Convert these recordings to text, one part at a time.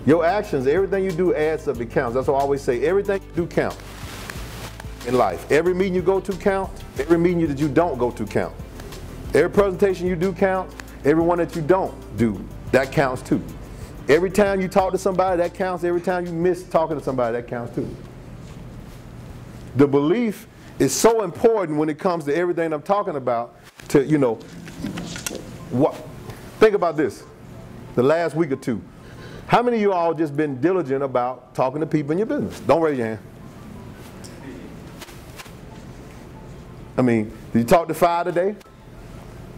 Your actions, everything you do adds up, it counts. That's what I always say, everything you do count in life. Every meeting you go to counts. Every meeting that you don't go to count. Every presentation you do counts. Every one that you don't do, that counts too. Every time you talk to somebody, that counts. Every time you miss talking to somebody, that counts too. The belief is so important when it comes to everything I'm talking about. To, you know, think about this, the last week or two. How many of you all just been diligent about talking to people in your business? Don't raise your hand. I mean, did you talk to 5 today?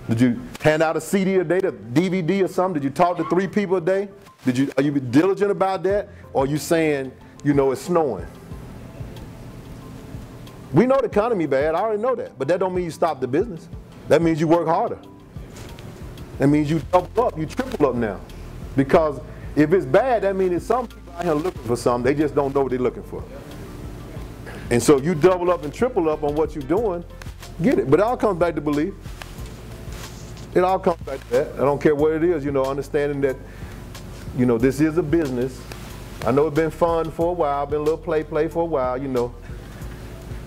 Did you hand out a CD a day, a DVD or something? Did you talk to 3 people a day? Are you diligent about that? Or are you saying, you know, it's snowing? We know the economy bad, I already know that. But that don't mean you stop the business. That means you work harder. That means you double up, you triple up now. Because if it's bad, that means there's some people out here looking for something, they just don't know what they're looking for. And so if you double up and triple up on what you're doing, get it. But it all comes back to belief. It all comes back to that. I don't care what it is, you know, understanding that, you know, this is a business. I know it's been fun for a while, been a little play for a while, you know.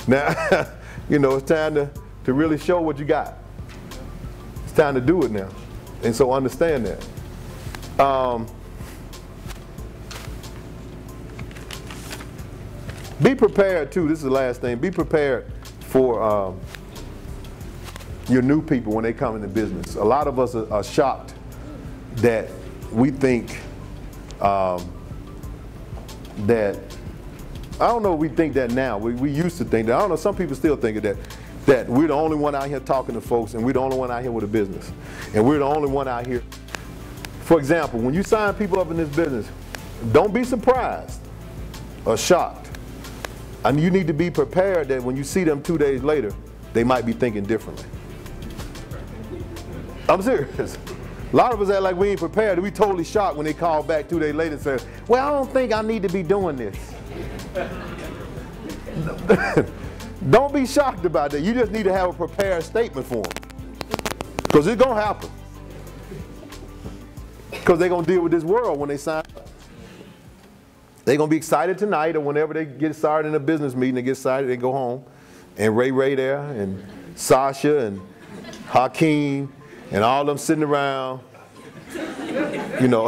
Now, you know, it's time to really show what you got. It's time to do it now. And so understand that. Be prepared too, this is the last thing, be prepared for your new people when they come into business. A lot of us are shocked that we think that, I don't know if we think that now, we used to think that, I don't know, some people still think of that we're the only one out here talking to folks and we're the only one out here with a business. And we're the only one out here. For example, when you sign people up in this business, don't be surprised or shocked. And you need to be prepared that when you see them 2 days later, they might be thinking differently. I'm serious. A lot of us act like we ain't prepared. We totally shocked when they call back 2 days later and say, well, I don't think I need to be doing this. Don't be shocked about that. You just need to have a prepared statement for them. Because it's going to happen. Because they're going to deal with this world when they sign up. They're going to be excited tonight, or whenever they get started in a business meeting, they get excited, they go home. And Ray there, and Sasha, and Hakeem, and all of them sitting around, you know,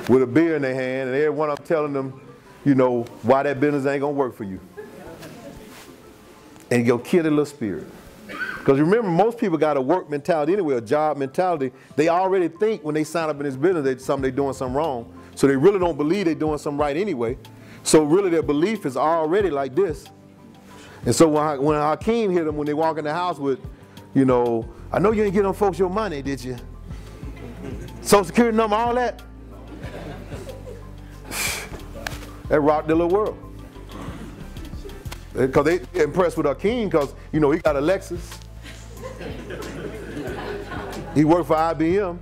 with a beer in their hand, and every one of them telling them, you know, why that business ain't going to work for you. And you'll kill their little spirit. Because remember, most people got a work mentality anyway, a job mentality. They already think when they sign up in this business that they're doing something wrong. So they really don't believe they're doing something right anyway. So really their belief is already like this. And so when Hakeem hit them when they walk in the house with, you know, I know you didn't get them folks your money, did you? Social Security number, all that. That rocked their little world. Because they impressed with Hakeem because, you know, he got a Lexus. He worked for IBM.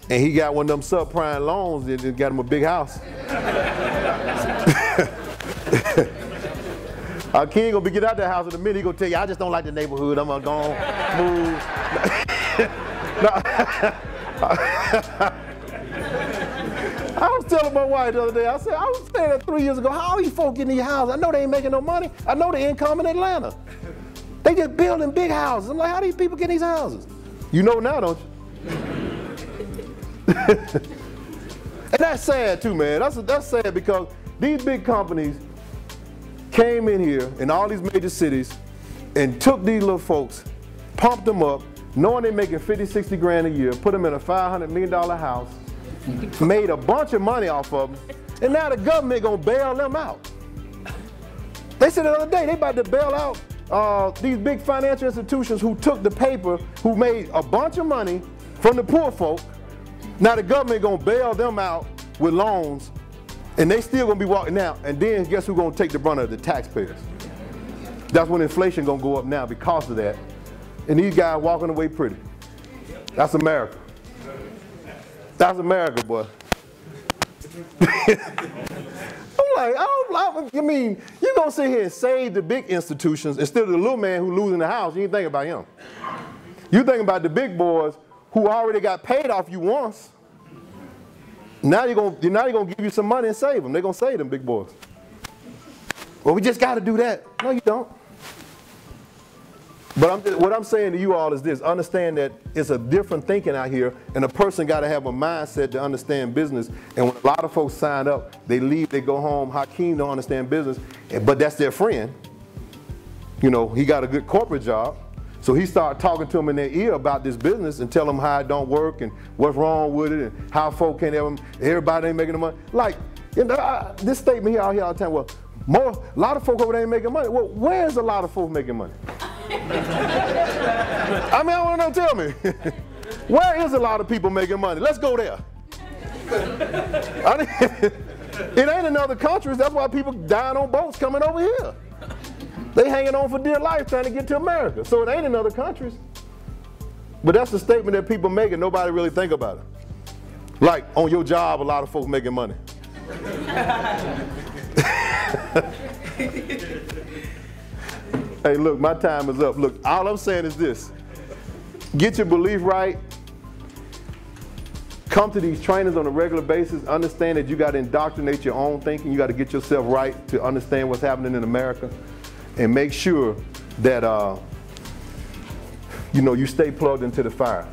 And he got one of them subprime loans and got him a big house. Hakeem gonna be get out that house in a minute. He gonna tell you, I just don't like the neighborhood. I'm gonna go on, move. I was telling my wife the other day, I said, I was saying that 3 years ago, how are these folks getting these houses? I know they ain't making no money. I know the income in Atlanta. They just building big houses. I'm like, how do these people get these houses? You know now, don't you? And that's sad too, man. That's sad because these big companies came in here in all these major cities and took these little folks, pumped them up, knowing they're making 50, 60 grand a year, put them in a $500 million house, made a bunch of money off of them, and now the government gonna bail them out. They said the other day they about to bail out these big financial institutions who took the paper, who made a bunch of money from the poor folk. Now the government gonna bail them out with loans, and they still gonna be walking out. And then guess who's gonna take the brunt of it? The taxpayers. That's when inflation gonna go up now because of that. And these guys walking away pretty. That's America. That's America, boy. I mean, you gonna sit here and save the big institutions instead of the little man who losing the house. You ain't thinking about him. You thinking about the big boys who already got paid off you once. Now you're gonna give you some money and save them. They're gonna save them big boys. Well, we just got to do that. No, you don't. But what I'm saying to you all is this: understand that it's a different thinking out here, and a person got to have a mindset to understand business. And when a lot of folks sign up, they leave, they go home. Hakeem don't understand business, but that's their friend. You know, he got a good corporate job, so he started talking to them in their ear about this business and tell them how it don't work and what's wrong with it and how folk can't have them. Everybody ain't making the money. Like, you know, this statement here out here all the time. Well, a lot of folk over there ain't making money. Well, where's a lot of folks making money? I mean, I want to know, tell me. Where is a lot of people making money? Let's go there. It ain't in other countries. That's why people dying on boats coming over here. They hanging on for dear life trying to get to America. So it ain't in other countries. But that's the statement that people make and nobody really think about it. Like, on your job, a lot of folks making money. Hey, look, my time is up. Look, all I'm saying is this. Get your belief right. Come to these trainings on a regular basis. Understand that you got to indoctrinate your own thinking. You got to get yourself right to understand what's happening in America. And make sure that, you know, you stay plugged into the fire.